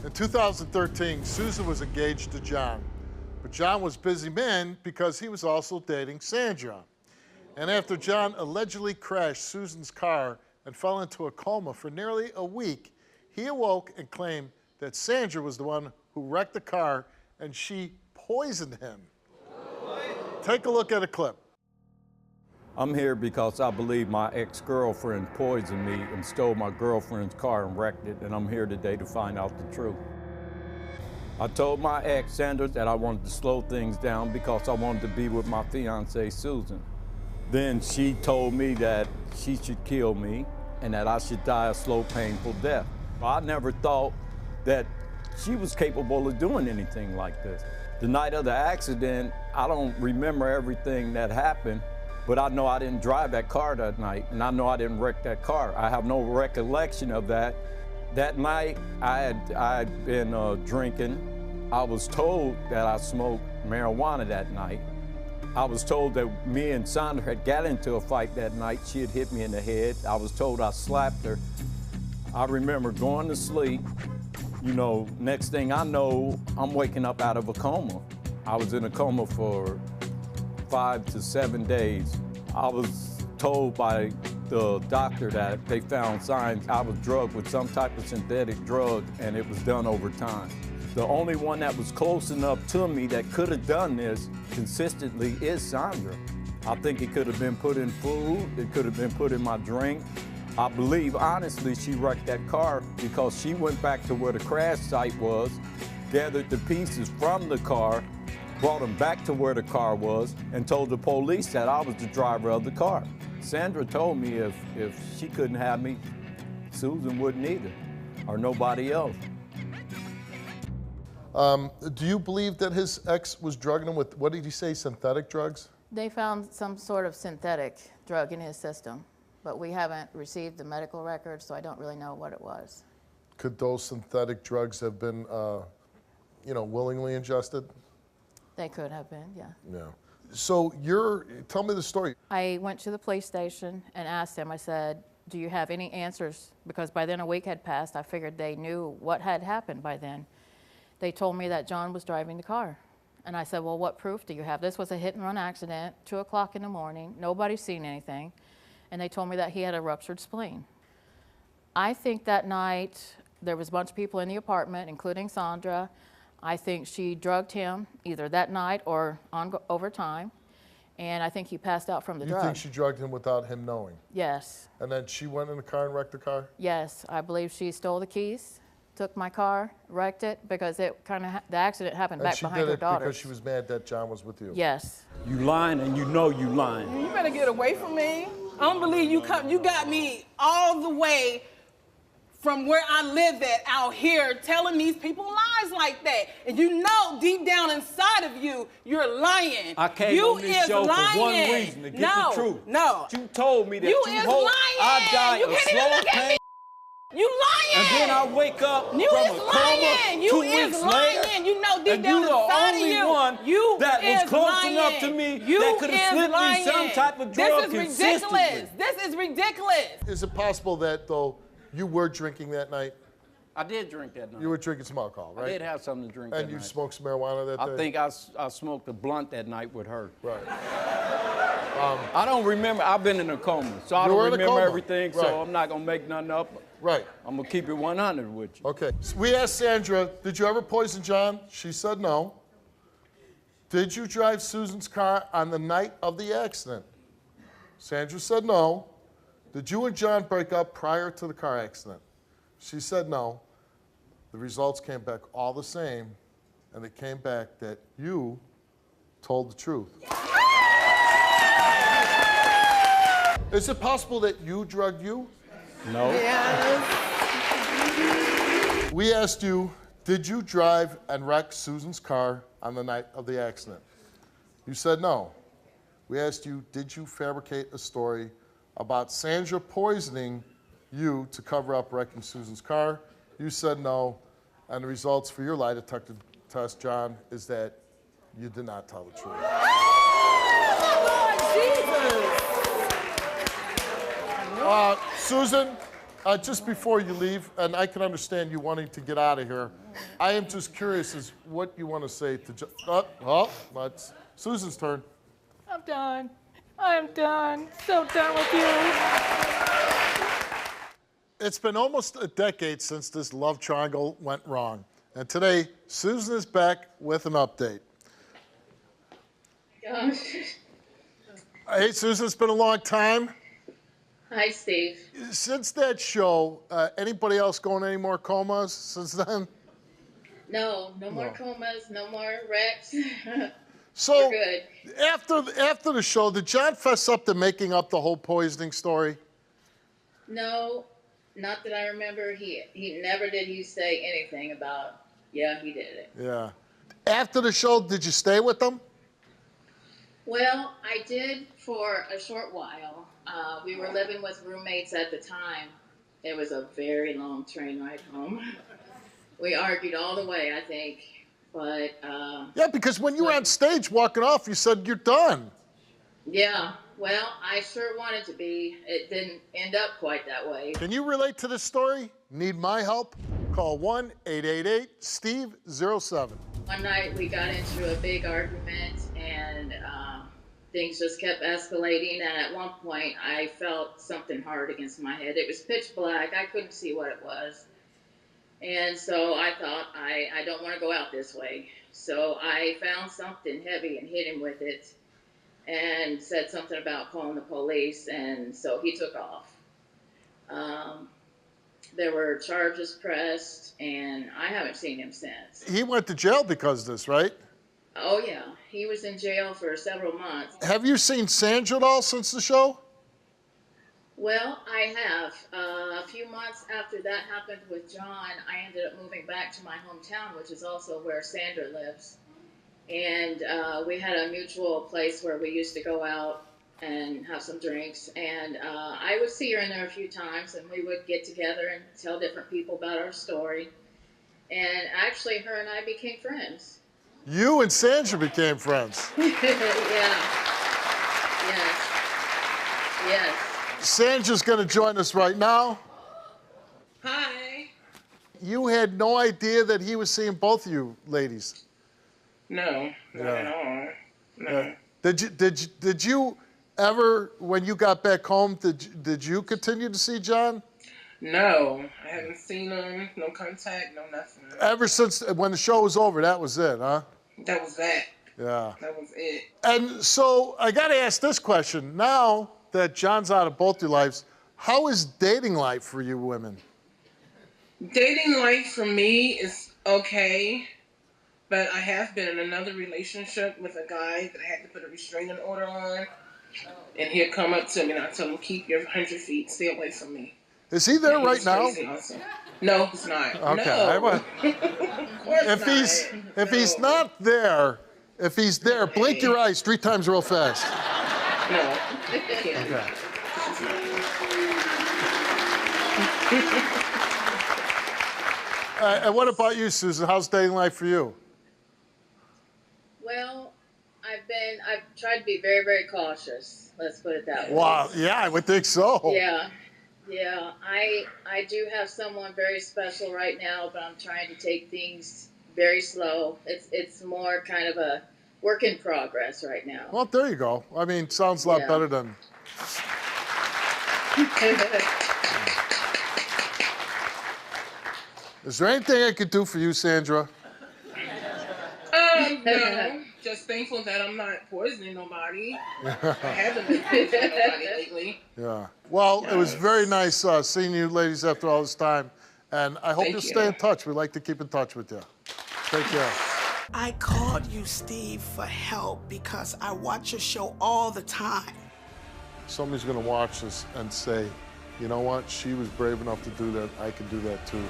In 2013, Susan was engaged to John, but John was busy man because he was also dating Sandra. And after John allegedly crashed Susan's car and fell into a coma for nearly a week, he awoke and claimed that Sandra was the one who wrecked the car and she poisoned him. Take a look at a clip. I'm here because I believe my ex-girlfriend poisoned me and stole my girlfriend's car and wrecked it, and I'm here today to find out the truth. I told my ex, Sandra, that I wanted to slow things down because I wanted to be with my fiancée, Susan. Then she told me that she should kill me and that I should die a slow, painful death. I never thought that she was capable of doing anything like this. The night of the accident, I don't remember everything that happened, but I know I didn't drive that car that night, and I know I didn't wreck that car. I have no recollection of that. That night, I had been drinking. I was told that I smoked marijuana that night. I was told that me and Sandra had got into a fight that night. She had hit me in the head. I was told I slapped her. I remember going to sleep. You know, next thing I know, I'm waking up out of a coma. I was in a coma for 5 to 7 days. I was told by the doctor that they found signs I was drugged with some type of synthetic drug, and it was done over time. The only one that was close enough to me that could have done this consistently is Sandra. I think it could have been put in food, it could have been put in my drink. I believe, honestly, she wrecked that car because she went back to where the crash site was, gathered the pieces from the car, brought them back to where the car was, and told the police that I was the driver of the car. Sandra told me if she couldn't have me, Susan wouldn't either, or nobody else. Do you believe that his ex was drugging him with, what did he say, synthetic drugs? They found some sort of synthetic drug in his system, but we haven't received the medical records, so I don't really know what it was. Could those synthetic drugs have been, willingly ingested? They could have been, yeah. Yeah. So tell me the story. I went to the police station and asked them, I said, do you have any answers? Because by then a week had passed. I figured they knew what had happened by then. They told me that John was driving the car. And I said, well, what proof do you have? This was a hit and run accident, 2 o'clock in the morning. Nobody's seen anything. And they told me that he had a ruptured spleen. I think that night there was a bunch of people in the apartment, including Sandra. I think she drugged him either that night or over time. And I think he passed out from the drug. You think she drugged him without him knowing? Yes. And then she went in the car and wrecked the car? Yes, I believe she stole the keys, took my car, wrecked it, because the accident happened back behind her daughter. And she did it because she was mad that John was with you? Yes. You lying and you know you lying. You better get away from me. I don't believe you got me all the way from where I live at out here telling these people lies like that. And you know deep down inside of you, you're lying. I came on this show for one reason, to get the truth. No. You told me that you hope lying. I die you of can't slow even look at me. pain. You lying. And then I wake up from a coma you 2 is weeks lying. later. You know deep and down inside of you. you're the only one you that was close lying. enough to me you that could have slipped lying. me some type of drug This is consistently. ridiculous. This is ridiculous. Is it possible that, though, you were drinking that night? I did drink that night. You were drinking some alcohol, right? I did have something to drink that night. And you smoked some marijuana that day? I think I smoked a blunt that night with her. Right. I don't remember. I've been in a coma, so I don't remember everything, right. So I'm not going to make nothing up. Right. I'm going to keep it 100 with you. Okay. So we asked Sandra, did you ever poison John? She said no. Did you drive Susan's car on the night of the accident? Sandra said no. Did you and John break up prior to the car accident? She said no. The results came back all the same, and it came back that you told the truth. Is it possible that you drugged you? No. Yes. We asked you, did you drive and wreck Susan's car on the night of the accident? You said no. We asked you, did you fabricate a story about Sandra poisoning you to cover up wrecking Susan's car? You said no. And the results for your lie detector test, John, is that you did not tell the truth. Oh, Jesus. Susan, Just before you leave, and I can understand you wanting to get out of here, I am just curious as what you want to say to it's Susan's turn. I'm done. I am done. So done with you. It's been almost a decade since this love triangle went wrong. And today, Susan is back with an update. Gosh. Hey, Susan, it's been a long time. Hi, Steve. Since that show, anybody else going any more comas since then? No more comas, no more wrecks. So, We're good. after the show, did John fess up to making up the whole poisoning story? No, not that I remember. He never did he say anything about, yeah, he did it. Yeah. After the show, did you stay with them? Well, I did for a short while. We were living with roommates at the time. It was a very long train ride home. We argued all the way, I think, but... Yeah, because when you were on stage walking off, you said you're done. Yeah, well, I sure wanted to be. It didn't end up quite that way. Can you relate to this story? Need my help? Call 1-888-STEVE-07. One night we got into a big argument and things just kept escalating, and at one point I felt something hard against my head. It was pitch black. I couldn't see what it was. And so I thought, I don't want to go out this way. So I found something heavy and hit him with it and said something about calling the police, and so he took off. There were charges pressed, and I haven't seen him since. He went to jail because of this, right? Oh, yeah. He was in jail for several months. Have you seen Sandra at all since the show? Well, I have. A few months after that happened with John, I ended up moving back to my hometown, which is also where Sandra lives. And we had a mutual place where we used to go out and have some drinks. And I would see her in there a few times, and we would get together and tell different people about our story. And actually, her and I became friends. You and Sandra became friends. Yeah. Yes. Sandra's going to join us right now. Hi. You had no idea that he was seeing both of you ladies. No, not at all. No. Did you ever, when you got back home, did you continue to see John? No, I haven't seen him. No contact, no nothing. Ever since when the show was over, that was it, huh? That was that. Yeah. That was it. And so I got to ask this question. Now that John's out of both your lives, how is dating life for you women? Dating life for me is okay, but I have been in another relationship with a guy that I had to put a restraining order on, and he'll come up to me and I tell him, keep your 100 feet, stay away from me. Is he there right now? Also. No, he's not. Okay. No. Of course If he's not there, if he's there, blink your eyes 3 times real fast. No. Okay. And what about you, Susan? How's dating life for you? Well, I've tried to be very, very cautious. Let's put it that way. Wow, yeah, I would think so. Yeah. I do have someone very special right now, but I'm trying to take things very slow. It's more kind of a work in progress right now. Well, there you go. I mean, sounds a lot better than... Is there anything I could do for you, Sandra? No. Just thankful that I'm not poisoning nobody. I haven't been poisoning nobody lately. Yeah. Well, it was very nice seeing you ladies after all this time. And I hope you'll stay in touch. We'd like to keep in touch with you. Take care. I called you, Steve, for help because I watch your show all the time. Somebody's going to watch this and say, you know what? She was brave enough to do that. I can do that too.